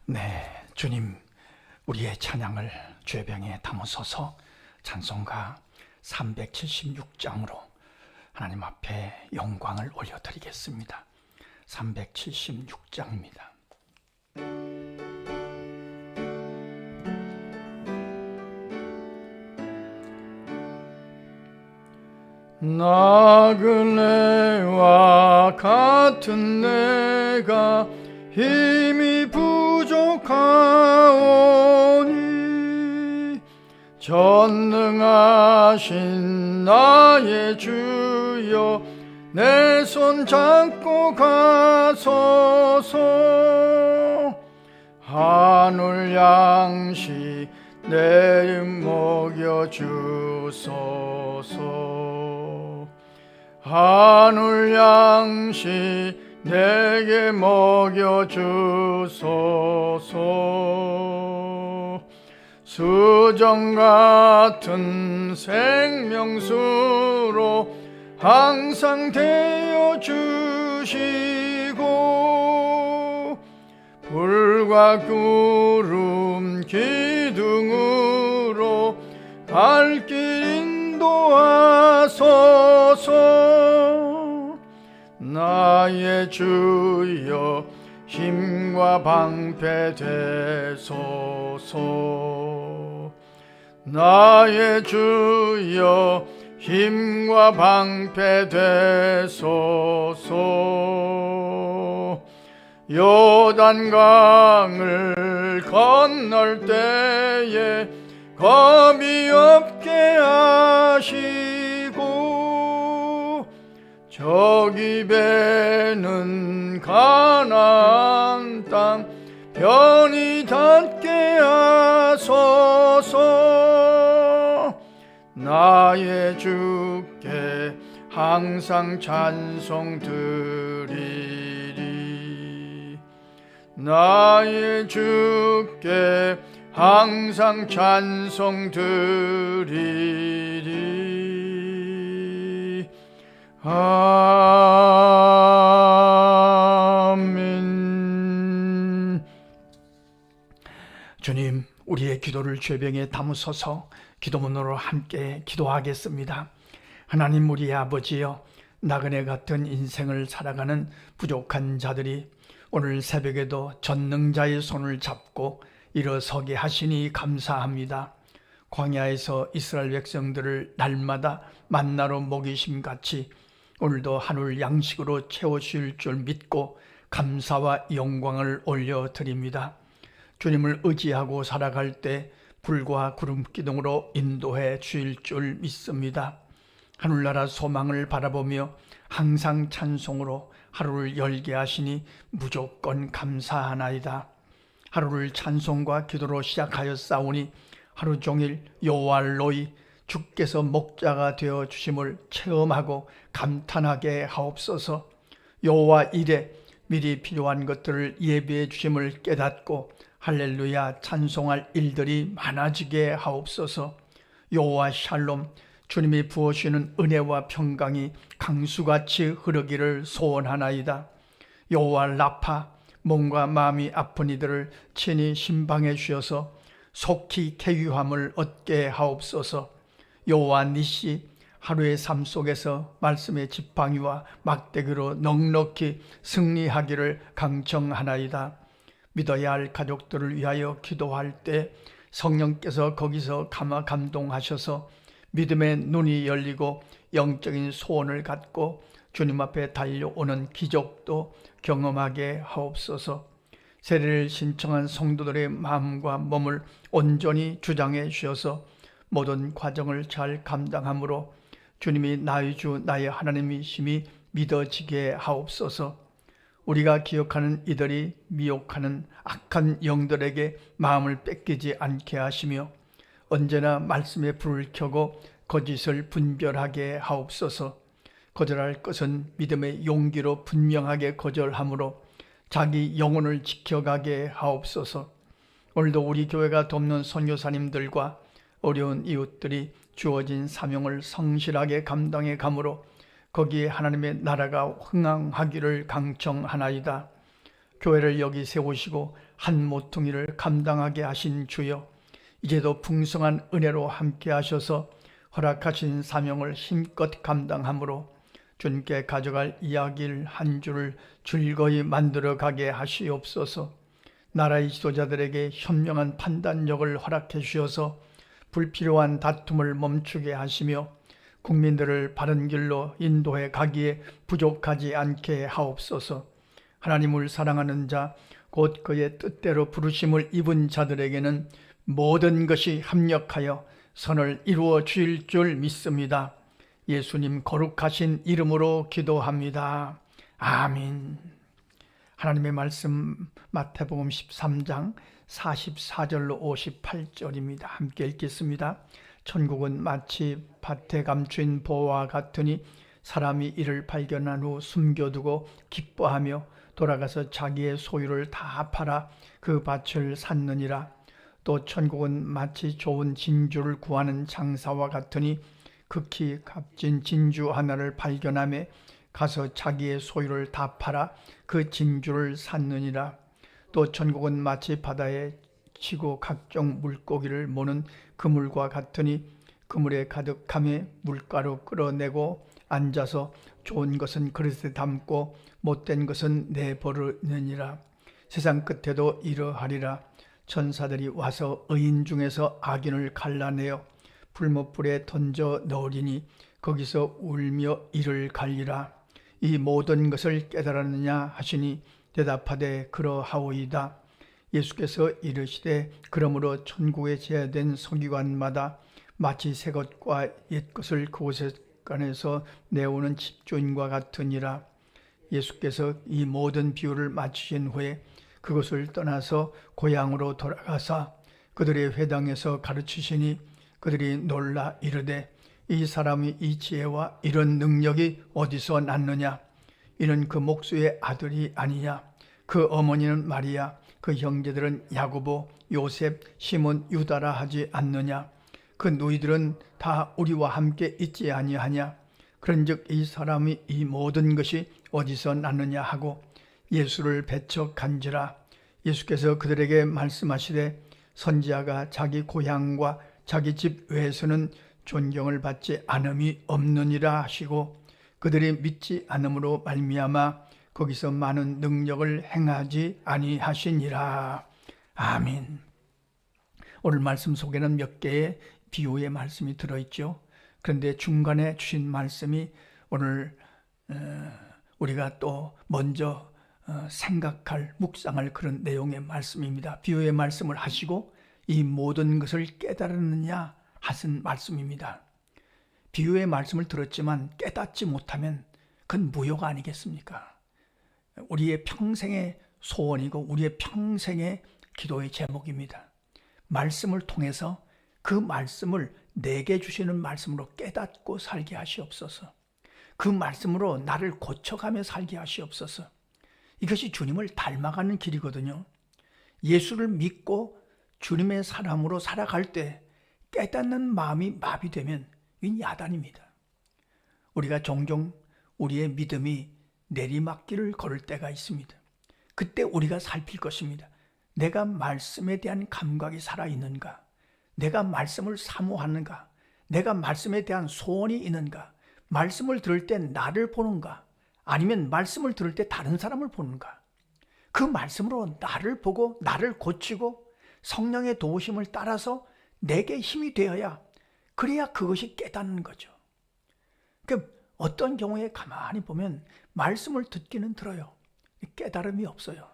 네, 주님, 우리의 찬양을 죄병에 담으소서. 찬송가 376장으로 하나님 앞에 영광을 올려드리겠습니다. 376장입니다. 나그네와 같은 내가 힘이 부족하오니 전능하신 나의 주여 내 손 잡고 가소서. 하늘 양식 내일 먹여주소서. 하늘 양식 내게 먹여주소서. 수정 같은 생명수로 항상 되어 주시고 불과 구름 기둥으로 발길 인도하소서. 나의 주여 힘과 방패 되소서. 나의 주여 힘과 방패 되소서. 요단강을 건널 때에 겁이 없게 하시고 저기 배는 가나안 땅 편히 닿게 하소서. 나의 주께 항상 찬송 드리리. 나의 주께 항상 찬송 드리리. 아멘. 주님, 우리의 기도를 죄병에 담으소서. 기도문으로 함께 기도하겠습니다. 하나님, 우리 아버지여, 나그네 같은 인생을 살아가는 부족한 자들이 오늘 새벽에도 전능자의 손을 잡고 일어서게 하시니 감사합니다. 광야에서 이스라엘 백성들을 날마다 만나로 먹이심 같이 오늘도 하늘 양식으로 채워주실 줄 믿고 감사와 영광을 올려드립니다. 주님을 의지하고 살아갈 때 불과 구름 기둥으로 인도해 주실 줄 믿습니다. 하늘나라 소망을 바라보며 항상 찬송으로 하루를 열게 하시니 무조건 감사하나이다. 하루를 찬송과 기도로 시작하였사오니 하루 종일 여호와로이 주께서 목자가 되어 주심을 체험하고 감탄하게 하옵소서. 여호와 일에 미리 필요한 것들을 예비해 주심을 깨닫고 할렐루야 찬송할 일들이 많아지게 하옵소서. 여호와 샬롬, 주님이 부어주시는 은혜와 평강이 강수같이 흐르기를 소원하나이다. 여호와 라파, 몸과 마음이 아픈 이들을 친히 신방해 주셔서 속히 쾌유함을 얻게 하옵소서. 여호와 니시, 하루의 삶 속에서 말씀의 지팡이와 막대기로 넉넉히 승리하기를 강청하나이다. 믿어야 할 가족들을 위하여 기도할 때 성령께서 거기서 감동하셔서 믿음의 눈이 열리고 영적인 소원을 갖고 주님 앞에 달려오는 기적도 경험하게 하옵소서. 세례를 신청한 성도들의 마음과 몸을 온전히 주장해 주셔서 모든 과정을 잘 감당함으로 주님이 나의 주 나의 하나님이심이 믿어지게 하옵소서. 우리가 기억하는 이들이 미혹하는 악한 영들에게 마음을 뺏기지 않게 하시며 언제나 말씀의 불을 켜고 거짓을 분별하게 하옵소서. 거절할 것은 믿음의 용기로 분명하게 거절함으로 자기 영혼을 지켜가게 하옵소서. 오늘도 우리 교회가 돕는 선교사님들과 어려운 이웃들이 주어진 사명을 성실하게 감당해 가므로 거기에 하나님의 나라가 흥황하기를 강청하나이다. 교회를 여기 세우시고 한 모퉁이를 감당하게 하신 주여, 이제도 풍성한 은혜로 함께 하셔서 허락하신 사명을 힘껏 감당함으로 주님께 가져갈 이야기를 한 줄을 즐거이 만들어 가게 하시옵소서. 나라의 지도자들에게 현명한 판단력을 허락해 주셔서 불필요한 다툼을 멈추게 하시며 국민들을 바른 길로 인도해 가기에 부족하지 않게 하옵소서. 하나님을 사랑하는 자, 곧 그의 뜻대로 부르심을 입은 자들에게는 모든 것이 합력하여 선을 이루어 주실 줄 믿습니다. 예수님 거룩하신 이름으로 기도합니다. 아멘. 하나님의 말씀 마태복음 13장 44절로 58절입니다. 함께 읽겠습니다. 천국은 마치 밭에 감추인 보화와 같으니 사람이 이를 발견한 후 숨겨두고 기뻐하며 돌아가서 자기의 소유를 다 팔아 그 밭을 샀느니라. 또 천국은 마치 좋은 진주를 구하는 장사와 같으니 극히 값진 진주 하나를 발견하며 가서 자기의 소유를 다 팔아 그 진주를 샀느니라. 또 천국은 마치 바다에 치고 각종 물고기를 모는 그물과 같으니 그물에 가득함에 물가로 끌어내고 앉아서 좋은 것은 그릇에 담고 못된 것은 내버리느니라. 세상 끝에도 이러하리라. 천사들이 와서 의인 중에서 악인을 갈라내어 불못불에 던져 넣으리니 거기서 울며 이를 갈리라. 이 모든 것을 깨달았느냐 하시니 대답하되 그러하오이다. 예수께서 이르시되 그러므로 천국에 제하된 서기관마다 마치 새 것과 옛 것을 그곳에 꺼내서 내오는 집주인과 같으니라. 예수께서 이 모든 비유를 마치신 후에 그것을 떠나서 고향으로 돌아가사 그들의 회당에서 가르치시니 그들이 놀라 이르되 이 사람이 이 지혜와 이런 능력이 어디서 났느냐? 이는 그 목수의 아들이 아니냐? 그 어머니는 마리아, 그 형제들은 야고보, 요셉, 시몬, 유다라 하지 않느냐? 그 누이들은 다 우리와 함께 있지 아니하냐? 그런즉 이 사람이 이 모든 것이 어디서 났느냐 하고 예수를 배척한지라. 예수께서 그들에게 말씀하시되 선지자가 자기 고향과 자기 집 외에서는 존경을 받지 않음이 없느니라 하시고 그들이 믿지 않음으로 말미암아 거기서 많은 능력을 행하지 아니하시니라. 아멘. 오늘 말씀 속에는 몇 개의 비유의 말씀이 들어있죠. 그런데 중간에 주신 말씀이 오늘 우리가 또 먼저 생각할, 묵상할 그런 내용의 말씀입니다. 비유의 말씀을 하시고 이 모든 것을 깨달았느냐 하신 말씀입니다. 비유의 말씀을 들었지만 깨닫지 못하면 그건 무효가 아니겠습니까? 우리의 평생의 소원이고 우리의 평생의 기도의 제목입니다. 말씀을 통해서 그 말씀을 내게 주시는 말씀으로 깨닫고 살게 하시옵소서. 그 말씀으로 나를 고쳐가며 살게 하시옵소서. 이것이 주님을 닮아가는 길이거든요. 예수를 믿고 주님의 사람으로 살아갈 때 깨닫는 마음이 마비되면 이건 야단입니다. 우리가 종종 우리의 믿음이 내리막길을 걸을 때가 있습니다. 그때 우리가 살필 것입니다. 내가 말씀에 대한 감각이 살아있는가? 내가 말씀을 사모하는가? 내가 말씀에 대한 소원이 있는가? 말씀을 들을 때 나를 보는가? 아니면 말씀을 들을 때 다른 사람을 보는가? 그 말씀으로 나를 보고 나를 고치고 성령의 도우심을 따라서 내게 힘이 되어야, 그래야 그것이 깨닫는 거죠. 그러니까 어떤 경우에 가만히 보면 말씀을 듣기는 들어요. 깨달음이 없어요.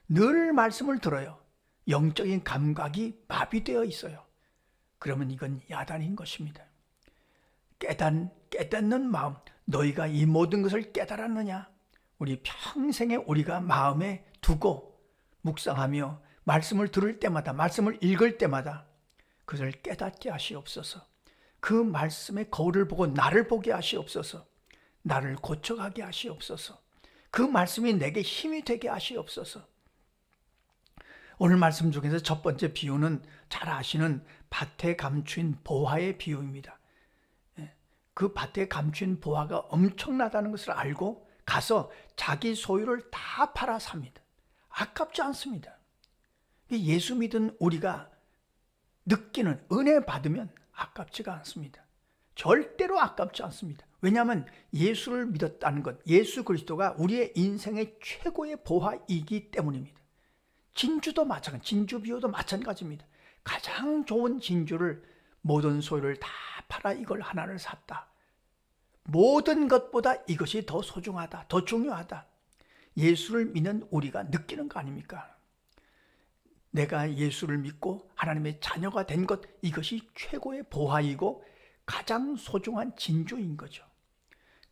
늘 말씀을 들어요. 영적인 감각이 마비되어 있어요. 그러면 이건 야단인 것입니다. 깨닫는 마음, 너희가 이 모든 것을 깨달았느냐? 우리 평생에 우리가 마음에 두고 묵상하며 말씀을 들을 때마다, 말씀을 읽을 때마다 그것을 깨닫게 하시옵소서. 그 말씀의 거울을 보고 나를 보게 하시옵소서. 나를 고쳐가게 하시옵소서. 그 말씀이 내게 힘이 되게 하시옵소서. 오늘 말씀 중에서 첫 번째 비유는 잘 아시는 밭에 감추인 보화의 비유입니다. 그 밭에 감추인 보화가 엄청나다는 것을 알고 가서 자기 소유를 다 팔아 삽니다. 아깝지 않습니다. 예수 믿은 우리가 느끼는 은혜 받으면 아깝지가 않습니다. 절대로 아깝지 않습니다. 왜냐하면 예수를 믿었다는 것, 예수 그리스도가 우리의 인생의 최고의 보화이기 때문입니다. 진주도 마찬가지, 진주비호도 마찬가지입니다. 가장 좋은 진주를 모든 소유를 다 팔아 이걸 하나를 샀다. 모든 것보다 이것이 더 소중하다, 더 중요하다. 예수를 믿는 우리가 느끼는 거 아닙니까? 내가 예수를 믿고 하나님의 자녀가 된 것, 이것이 최고의 보화이고 가장 소중한 진주인 거죠.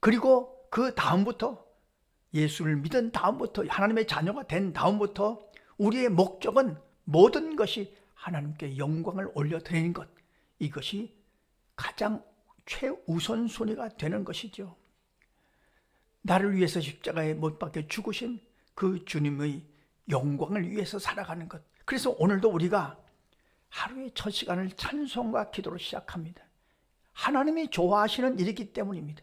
그리고 그 다음부터, 예수를 믿은 다음부터, 하나님의 자녀가 된 다음부터 우리의 목적은 모든 것이 하나님께 영광을 올려드리는 것, 이것이 가장 최우선순위가 되는 것이죠. 나를 위해서 십자가에 못 박혀 죽으신 그 주님의 영광을 위해서 살아가는 것. 그래서 오늘도 우리가 하루의 첫 시간을 찬송과 기도로 시작합니다. 하나님이 좋아하시는 일이기 때문입니다.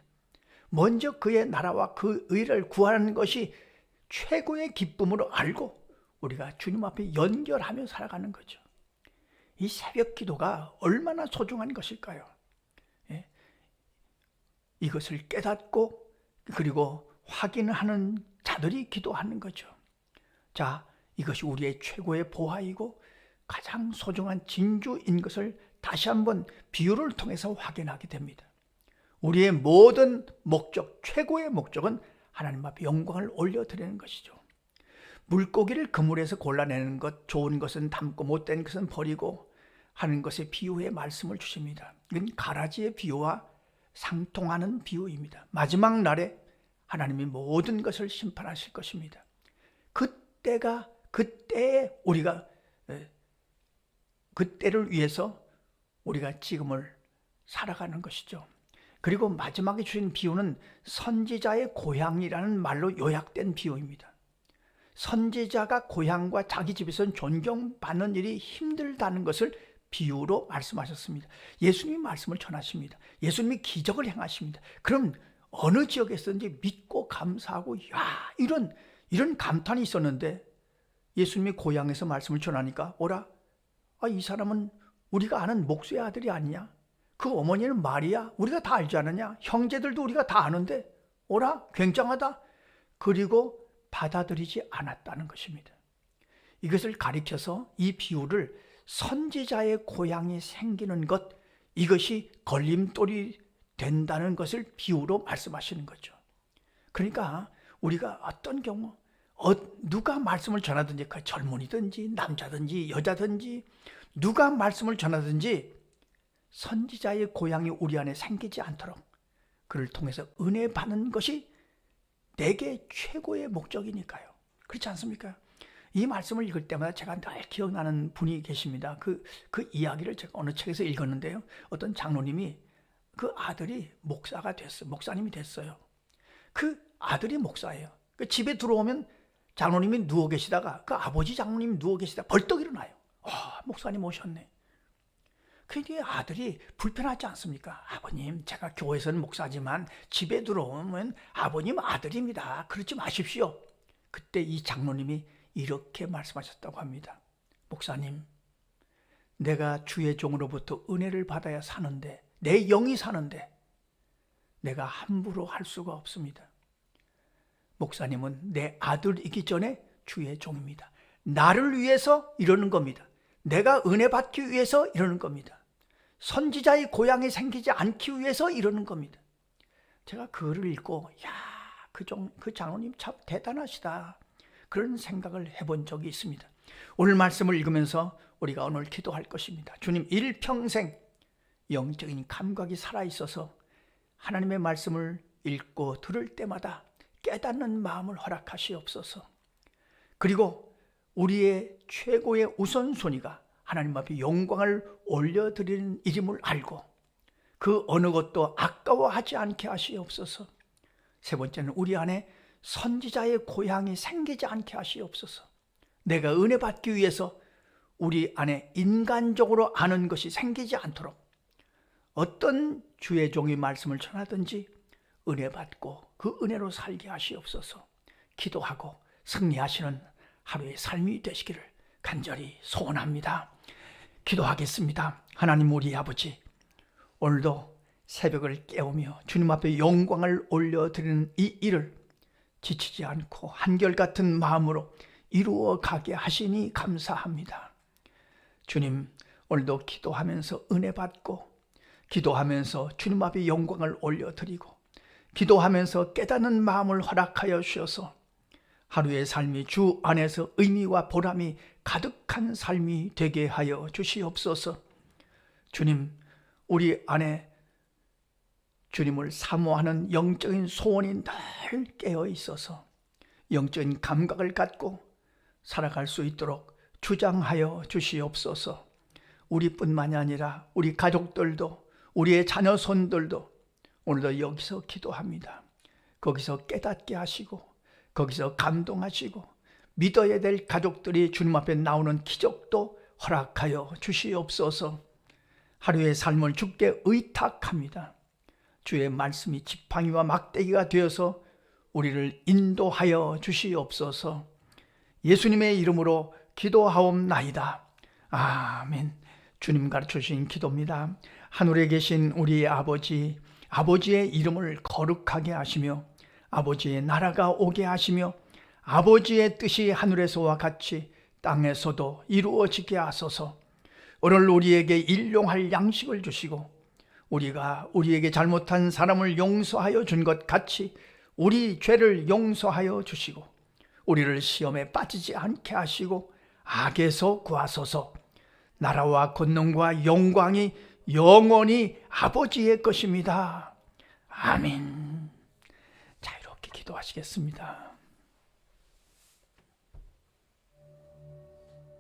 먼저 그의 나라와 그 의를 구하는 것이 최고의 기쁨으로 알고 우리가 주님 앞에 연결하며 살아가는 거죠. 이 새벽 기도가 얼마나 소중한 것일까요? 예? 이것을 깨닫고 그리고 확인하는 자들이 기도하는 거죠. 자, 이것이 우리의 최고의 보화이고 가장 소중한 진주인 것을 다시 한번 비유를 통해서 확인하게 됩니다. 우리의 모든 목적, 최고의 목적은 하나님 앞에 영광을 올려드리는 것이죠. 물고기를 그물에서 골라내는 것, 좋은 것은 담고 못된 것은 버리고 하는 것의 비유의 말씀을 주십니다. 이건 가라지의 비유와 상통하는 비유입니다. 마지막 날에 하나님이 모든 것을 심판하실 것입니다. 그때에 우리가 그때를 위해서 우리가 지금을 살아가는 것이죠. 그리고 마지막에 주신 비유는 선지자의 고향이라는 말로 요약된 비유입니다. 선지자가 고향과 자기 집에서 존경받는 일이 힘들다는 것을 비유로 말씀하셨습니다. 예수님이 말씀을 전하십니다. 예수님이 기적을 행하십니다. 그럼 어느 지역에서든지 믿고 감사하고 이런 감탄이 있었는데 예수님이 고향에서 말씀을 전하니까 이 사람은 우리가 아는 목수의 아들이 아니냐? 그 어머니는 마리아, 우리가 다 알지 않느냐? 형제들도 우리가 다 아는데 굉장하다. 그리고 받아들이지 않았다는 것입니다. 이것을 가리켜서 이 비유를 선지자의 고향이 생기는 것, 이것이 걸림돌이 된다는 것을 비유로 말씀하시는 거죠. 그러니까 우리가 어떤 경우 누가 말씀을 전하든지, 그 젊은이든지 남자든지 여자든지 누가 말씀을 전하든지 선지자의 고향이 우리 안에 생기지 않도록 그를 통해서 은혜 받는 것이 내게 최고의 목적이니까요. 그렇지 않습니까? 이 말씀을 읽을 때마다 제가 늘 기억나는 분이 계십니다. 그 이야기를 제가 어느 책에서 읽었는데요. 어떤 장로님이 그 아들이 목사가 됐어요. 목사님이 됐어요. 그 아들이 목사예요. 그 집에 들어오면 장로님이 누워 계시다가 그 아버지 장로님이 누워 계시다가 벌떡 일어나요. 목사님 오셨네. 그게 아들이 불편하지 않습니까? 아버님, 제가 교회에서는 목사지만 집에 들어오면 아버님 아들입니다. 그러지 마십시오. 그때 이 장로님이 이렇게 말씀하셨다고 합니다. 목사님, 내가 주의 종으로부터 은혜를 받아야 사는데, 내 영이 사는데 내가 함부로 할 수가 없습니다. 목사님은 내 아들이기 전에 주의 종입니다. 나를 위해서 이러는 겁니다. 내가 은혜 받기 위해서 이러는 겁니다. 선지자의 고향이 생기지 않기 위해서 이러는 겁니다. 제가 그를 읽고 그 장로님 참 대단하시다, 그런 생각을 해본 적이 있습니다. 오늘 말씀을 읽으면서 우리가 오늘 기도할 것입니다. 주님, 일평생 영적인 감각이 살아있어서 하나님의 말씀을 읽고 들을 때마다 깨닫는 마음을 허락하시옵소서. 그리고 우리의 최고의 우선순위가 하나님 앞에 영광을 올려드리는 일임을 알고 그 어느 것도 아까워하지 않게 하시옵소서. 세 번째는 우리 안에 선지자의 고향이 생기지 않게 하시옵소서. 내가 은혜 받기 위해서 우리 안에 인간적으로 아는 것이 생기지 않도록 어떤 주의 종이 말씀을 전하든지 은혜 받고 그 은혜로 살게 하시옵소서. 기도하고 승리하시는 하루의 삶이 되시기를 간절히 소원합니다. 기도하겠습니다. 하나님 우리 아버지, 오늘도 새벽을 깨우며 주님 앞에 영광을 올려드리는 이 일을 지치지 않고 한결같은 마음으로 이루어 가게 하시니 감사합니다. 주님, 오늘도 기도하면서 은혜 받고, 기도하면서 주님 앞에 영광을 올려드리고, 기도하면서 깨닫는 마음을 허락하여 주셔서 하루의 삶이 주 안에서 의미와 보람이 가득한 삶이 되게 하여 주시옵소서. 주님, 우리 안에 주님을 사모하는 영적인 소원이 늘 깨어 있어서 영적인 감각을 갖고 살아갈 수 있도록 주장하여 주시옵소서. 우리뿐만이 아니라 우리 가족들도, 우리의 자녀 손들도 오늘도 여기서 기도합니다. 거기서 깨닫게 하시고, 거기서 감동하시고, 믿어야 될 가족들이 주님 앞에 나오는 기적도 허락하여 주시옵소서. 하루의 삶을 주께 의탁합니다. 주의 말씀이 지팡이와 막대기가 되어서 우리를 인도하여 주시옵소서. 예수님의 이름으로 기도하옵나이다. 아멘. 주님 가르쳐주신 기도입니다. 하늘에 계신 우리 아버지, 아버지의 이름을 거룩하게 하시며 아버지의 나라가 오게 하시며 아버지의 뜻이 하늘에서와 같이 땅에서도 이루어지게 하소서. 오늘 우리에게 일용할 양식을 주시고 우리가 우리에게 잘못한 사람을 용서하여 준 것 같이 우리 죄를 용서하여 주시고 우리를 시험에 빠지지 않게 하시고 악에서 구하소서. 나라와 권능과 영광이 영원히 아버지의 것입니다. 아멘. 자, 이렇게 기도하시겠습니다.